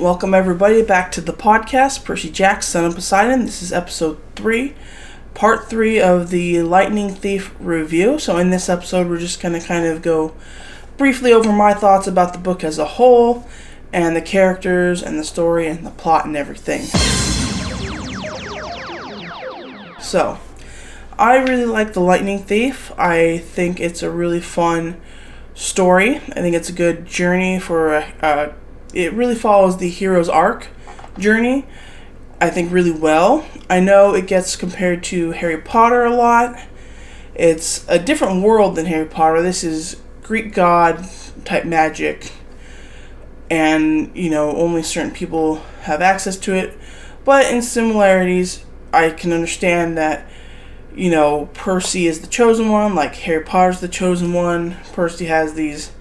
Welcome everybody back to the podcast, Percy Jackson, Son of Poseidon. This is episode 3, part 3 of the Lightning Thief review. So in this episode, we're just going to kind of go briefly over my thoughts about the book as a whole, and the characters, and the story, and the plot, and everything. So, I really like the Lightning Thief. I think it's a really fun story. I think it's a good journey for it really follows the hero's arc journey, I think, really well. I know it gets compared to Harry Potter a lot. It's a different world than Harry Potter. This is Greek god type magic, and only certain people have access to it. But in similarities, I can understand that Percy is the chosen one, like Harry Potter's the chosen one. Percy has these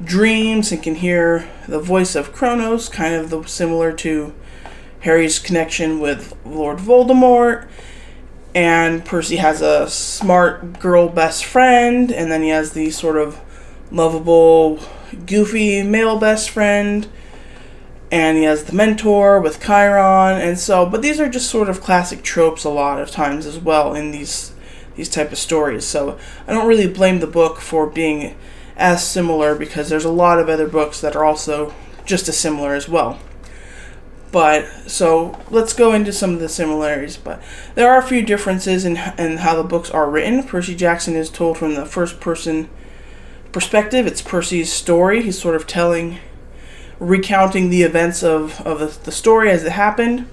dreams and can hear the voice of Kronos, kind of similar to Harry's connection with Lord Voldemort. And Percy has a smart girl best friend, and then he has the sort of lovable, goofy male best friend, and he has the mentor with Chiron. And so, but these are just sort of classic tropes a lot of times as well in these type of stories. So I don't really blame the book for being as similar, because there's a lot of other books that are also just as similar as well. But so let's go into some of the similarities. But there are a few differences in how the books are written. Percy Jackson is told from the first person perspective. It's Percy's story. He's sort of recounting the events of the story as it happened,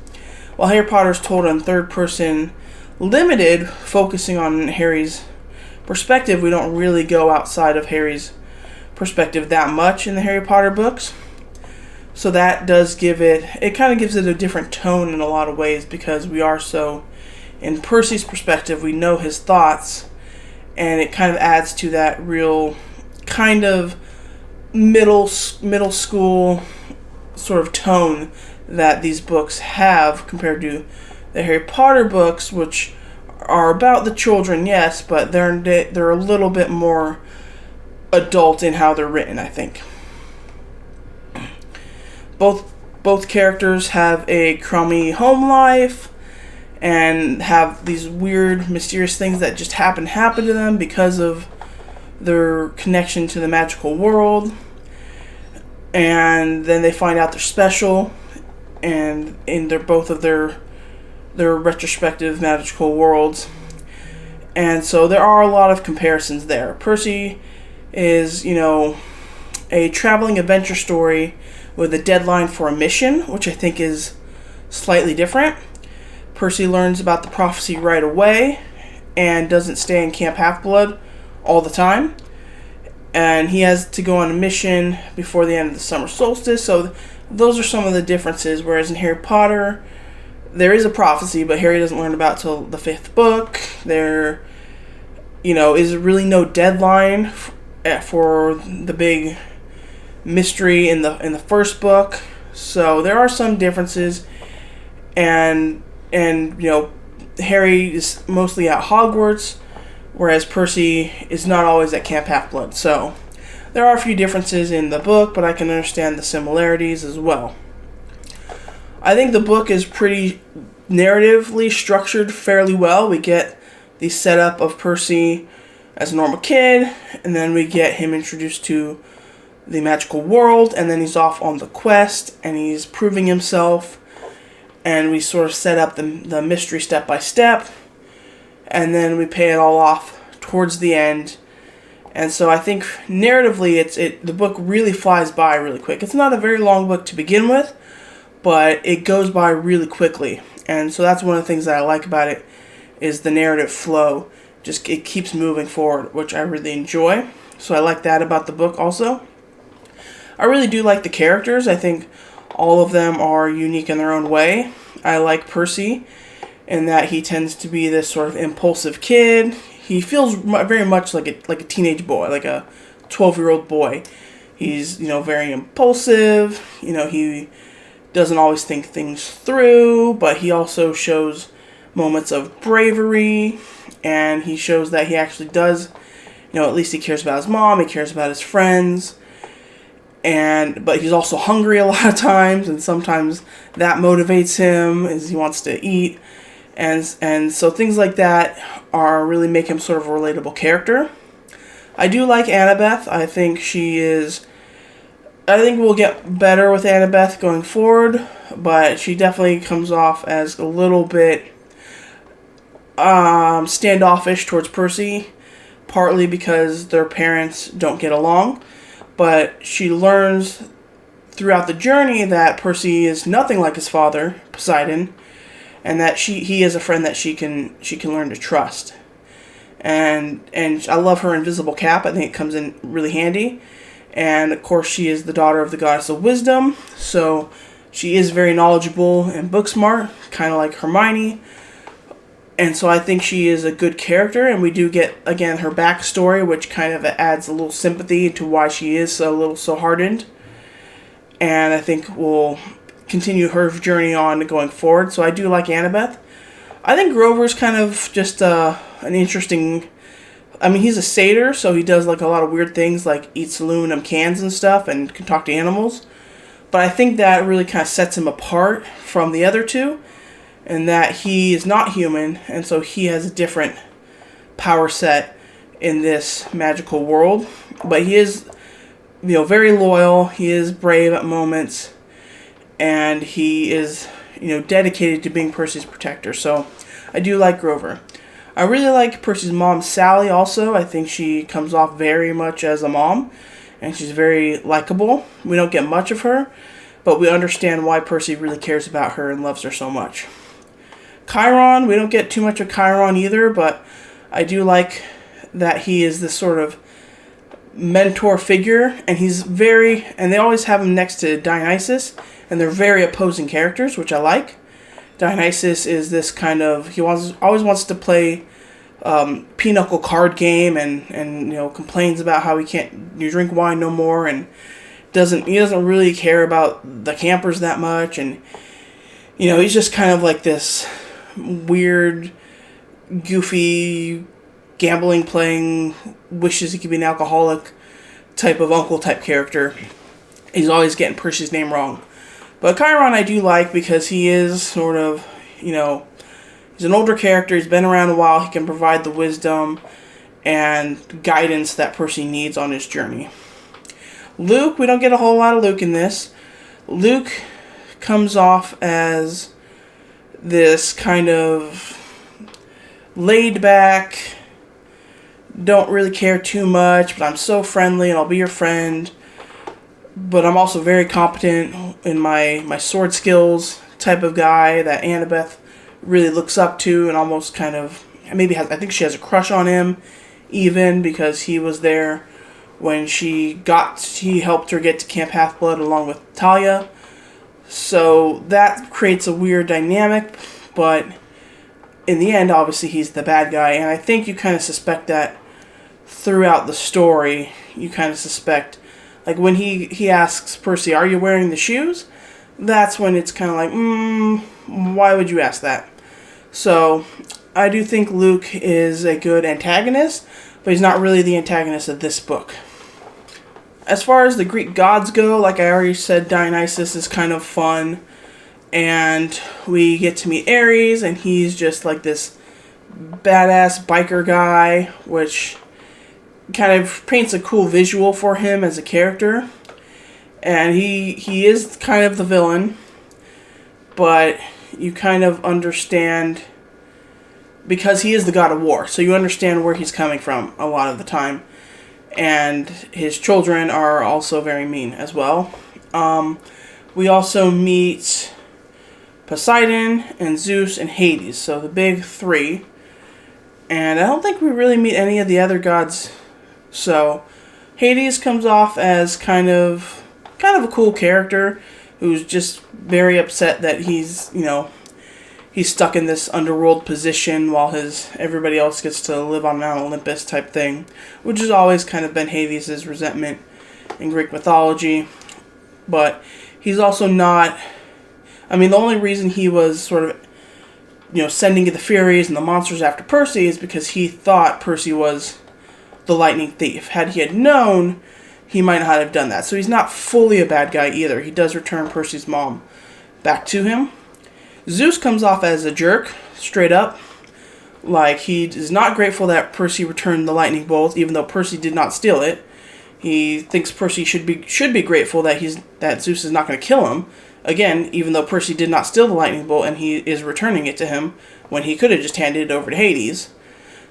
while Harry Potter is told in third person limited, focusing on Harry's perspective. We don't really go outside of Harry's perspective that much in the Harry Potter books. So that does give it kind of gives it a different tone in a lot of ways, because we are so, in Percy's perspective, we know his thoughts, and it kind of adds to that real kind of middle school sort of tone that these books have compared to the Harry Potter books, which are about the children, yes, but they're a little bit more adult in how they're written, I think. Both characters have a crummy home life and have these weird, mysterious things that just happen to them because of their connection to the magical world. And then they find out they're special, and in both of their retrospective magical worlds. And so there are a lot of comparisons there. Percy is, a traveling adventure story with a deadline for a mission, which I think is slightly different. Percy learns about the prophecy right away and doesn't stay in Camp Half-Blood all the time. And he has to go on a mission before the end of the summer solstice. So those are some of the differences. Whereas in Harry Potter, there is a prophecy, but Harry doesn't learn about till the 5th book. There, is really no deadline for the big mystery in the first book. So there are some differences, and Harry is mostly at Hogwarts, whereas Percy is not always at Camp Half-Blood. So there are a few differences in the book, but I can understand the similarities as well. I think the book is pretty narratively structured fairly well. We get the setup of Percy as a normal kid, and then we get him introduced to the magical world, and then he's off on the quest, and he's proving himself, and we sort of set up the mystery step by step, and then we pay it all off towards the end. And so I think narratively the book really flies by really quick. It's not a very long book to begin with, but it goes by really quickly. And so that's one of the things that I like about it, is the narrative flow. Just it keeps moving forward, which I really enjoy. So I like that about the book also. I really do like the characters. I think all of them are unique in their own way. I like Percy in that he tends to be this sort of impulsive kid. He feels very much like a teenage boy, like a 12-year-old boy. He's, very impulsive. He doesn't always think things through, but he also shows moments of bravery, and he shows that he actually does, at least he cares about his mom, he cares about his friends, but he's also hungry a lot of times, and sometimes that motivates him as he wants to eat. And so things like that really make him sort of a relatable character. I do like Annabeth. I think we'll get better with Annabeth going forward, but she definitely comes off as a little bit standoffish towards Percy, partly because their parents don't get along, but she learns throughout the journey that Percy is nothing like his father, Poseidon, and that he is a friend that she can learn to trust. And I love her invisible cap. I think it comes in really handy. And of course, she is the daughter of the goddess of wisdom, so she is very knowledgeable and book smart, kind of like Hermione. And so I think she is a good character, and we do get, again, her backstory, which kind of adds a little sympathy to why she is so hardened. And I think we'll continue her journey on going forward. So I do like Annabeth. I think Grover's kind of just an interesting... I mean, he's a satyr, so he does like a lot of weird things, like eats aluminum cans and stuff, and can talk to animals. But I think that really kind of sets him apart from the other two, and that he is not human, and so he has a different power set in this magical world. But he is, very loyal. He is brave at moments, and he is, dedicated to being Percy's protector. So I do like Grover. I really like Percy's mom, Sally, also. I think she comes off very much as a mom, and she's very likable. We don't get much of her, but we understand why Percy really cares about her and loves her so much. Chiron, we don't get too much of Chiron either, but I do like that he is this sort of mentor figure, and and they always have him next to Dionysus, and they're very opposing characters, which I like. Dionysus is this kind of, he always wants to play pinochle card game, and complains about how he can't drink wine no more, and he doesn't really care about the campers that much, and he's just kind of like this weird, goofy, gambling, playing, wishes he could be an alcoholic type of uncle type character. He's always getting Percy's name wrong. But Chiron I do like because he is sort of, he's an older character, he's been around a while, he can provide the wisdom and guidance that Percy needs on his journey. Luke, we don't get a whole lot of Luke in this. Luke comes off as this kind of laid back, don't really care too much, but I'm so friendly and I'll be your friend. But I'm also very competent in my sword skills type of guy that Annabeth really looks up to, and almost kind of I think she has a crush on him, even because he was there when he helped her get to Camp Half-Blood along with Talia. So that creates a weird dynamic, but in the end, obviously, he's the bad guy, and I think you kind of suspect that throughout the story. You kind of suspect, like when he asks Percy, "Are you wearing the shoes?" That's when it's kind of like, why would you ask that? So I do think Luke is a good antagonist, but he's not really the antagonist of this book. As far as the Greek gods go, like I already said, Dionysus is kind of fun. And we get to meet Ares, and he's just like this badass biker guy, which kind of paints a cool visual for him as a character. And he is kind of the villain, but you kind of understand, because he is the god of war, so you understand where he's coming from a lot of the time. And his children are also very mean as well. We also meet Poseidon and Zeus and Hades, so the big three. And I don't think we really meet any of the other gods. So Hades comes off as kind of a cool character who's just very upset that he's stuck in this underworld position while everybody else gets to live on Mount Olympus type thing, which has always kind of been Hades' resentment in Greek mythology. But he's also not, the only reason he was sort of, sending the Furies and the monsters after Percy is because he thought Percy was the lightning thief. Had he known he might not have done that. So he's not fully a bad guy either. He does return Percy's mom back to him. Zeus comes off as a jerk, straight up. Like, he is not grateful that Percy returned the lightning bolt, even though Percy did not steal it. He thinks Percy should be grateful that Zeus is not going to kill him. Again, even though Percy did not steal the lightning bolt and he is returning it to him when he could have just handed it over to Hades.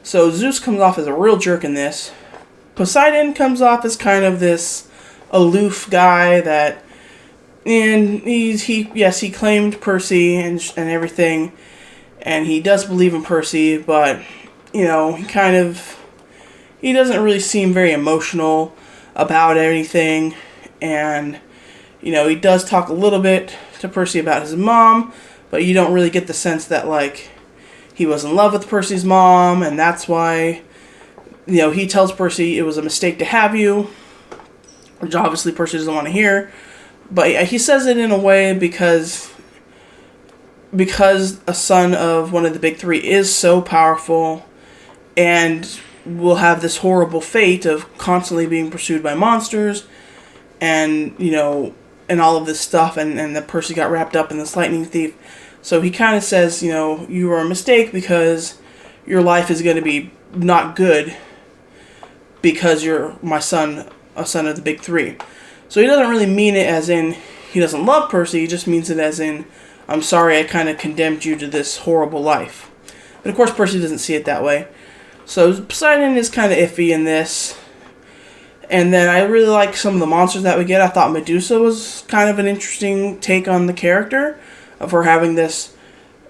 So Zeus comes off as a real jerk in this. Poseidon comes off as kind of this aloof guy that, and he claimed Percy and everything, and he does believe in Percy, but he doesn't really seem very emotional about anything, and he does talk a little bit to Percy about his mom, but you don't really get the sense that like he was in love with Percy's mom, and that's why. He tells Percy it was a mistake to have you, which obviously Percy doesn't want to hear. But he says it in a way because a son of one of the big three is so powerful and will have this horrible fate of constantly being pursued by monsters and, and all of this stuff. And that Percy got wrapped up in this lightning thief. So he kind of says, you were a mistake because your life is going to be not good because you're my son, a son of the big three. So he doesn't really mean it as in he doesn't love Percy, he just means it as in, I'm sorry I kind of condemned you to this horrible life. But of course Percy doesn't see it that way. So Poseidon is kind of iffy in this. And then I really like some of the monsters that we get. I thought Medusa was kind of an interesting take on the character of her having this,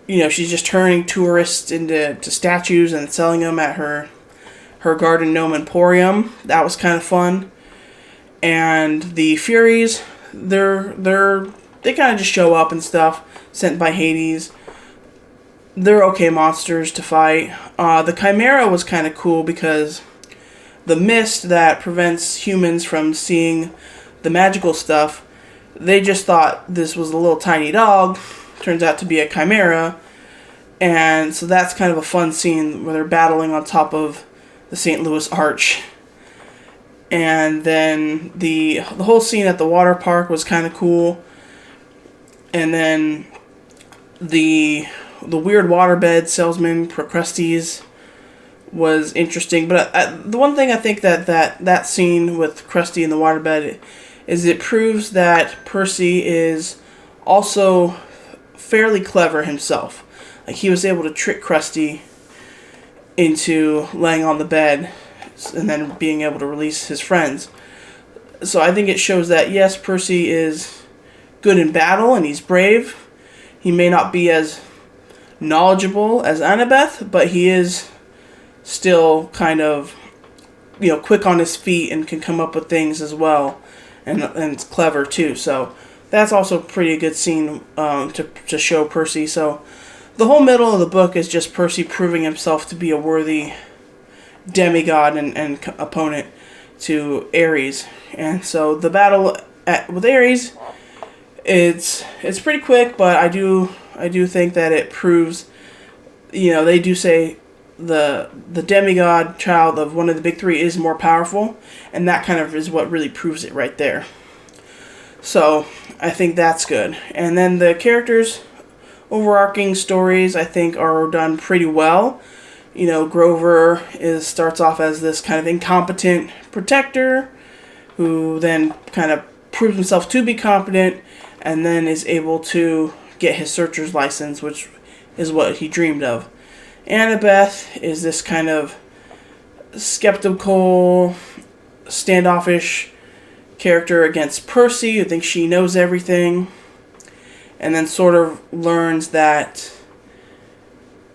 she's just turning tourists into statues and selling them at her garden gnome emporium. That was kind of fun. And the Furies, they kind of just show up and stuff, sent by Hades. They're okay monsters to fight. The Chimera was kind of cool because the mist that prevents humans from seeing the magical stuff, they just thought this was a little tiny dog. Turns out to be a Chimera. And so that's kind of a fun scene where they're battling on top of the St. Louis Arch. And then the whole scene at the water park was kind of cool. And then the weird waterbed salesman Procrustes was interesting. But the one thing I think that scene with Krusty in the waterbed is it proves that Percy is also fairly clever himself. Like, he was able to trick Krusty into laying on the bed and then being able to release his friends. So I think it shows that, yes, Percy is good in battle and he's brave. He may not be as knowledgeable as Annabeth, but he is still kind of, quick on his feet and can come up with things as well. And it's clever too. So that's also a pretty good scene to show Percy. So the whole middle of the book is just Percy proving himself to be a worthy demigod and opponent to Ares. And so the battle with Ares, it's pretty quick, but I do think that it proves, they do say the demigod child of one of the big three is more powerful, and that kind of is what really proves it right there. So I think that's good. And then the characters' overarching stories, I think, are done pretty well. Grover starts off as this kind of incompetent protector who then kind of proves himself to be competent and then is able to get his searcher's license, which is what he dreamed of. Annabeth is this kind of skeptical, standoffish character against Percy, who thinks she knows everything, and then sort of learns that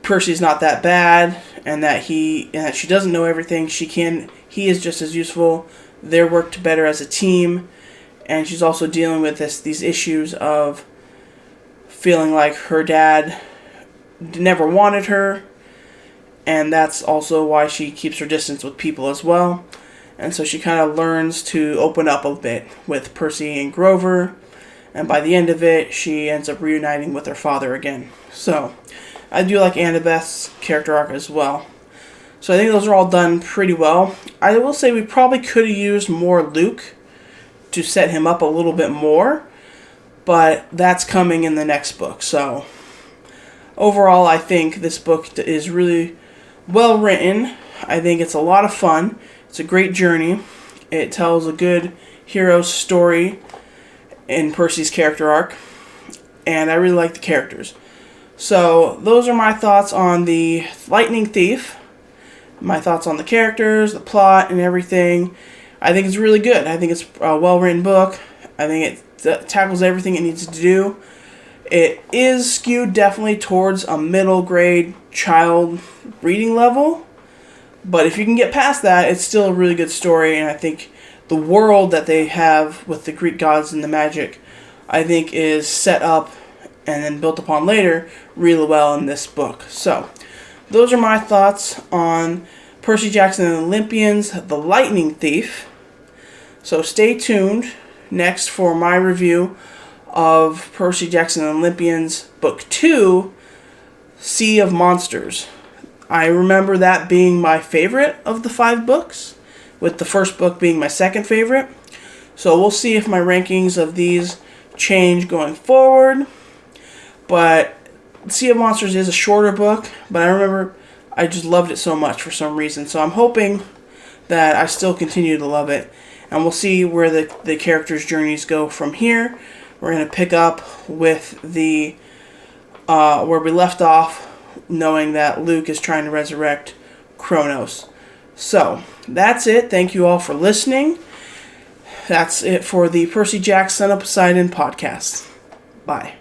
Percy's not that bad, and that she doesn't know everything. He is just as useful. They worked better as a team, and she's also dealing with these issues of feeling like her dad never wanted her, and that's also why she keeps her distance with people as well. And so she kind of learns to open up a bit with Percy and Grover, and by the end of it, she ends up reuniting with her father again. So I do like Annabeth's character arc as well. So I think those are all done pretty well. I will say we probably could have used more Luke to set him up a little bit more, but that's coming in the next book. So overall, I think this book is really well written. I think it's a lot of fun. It's a great journey. It tells a good hero story in Percy's character arc, and I really like the characters. So those are my thoughts on the Lightning Thief, my thoughts on the characters, the plot, and everything. I think it's really good. I think it's a well-written book. I think it tackles everything it needs to do. It is skewed definitely towards a middle grade child reading level, but if you can get past that, it's still a really good story, and I think the world that they have with the Greek gods and the magic, I think is set up and then built upon later really well in this book. So, those are my thoughts on Percy Jackson and the Olympians, The Lightning Thief. So stay tuned next for my review of Percy Jackson and the Olympians, Book 2, Sea of Monsters. I remember that being my favorite of the 5 books, with the first book being my second favorite. So we'll see if my rankings of these change going forward. But Sea of Monsters is a shorter book, but I remember I just loved it so much for some reason. So I'm hoping that I still continue to love it. And we'll see where the characters' journeys go from here. We're going to pick up with the where we left off, knowing that Luke is trying to resurrect Kronos. So, that's it. Thank you all for listening. That's it for the Percy Jackson, Son of Poseidon podcast. Bye.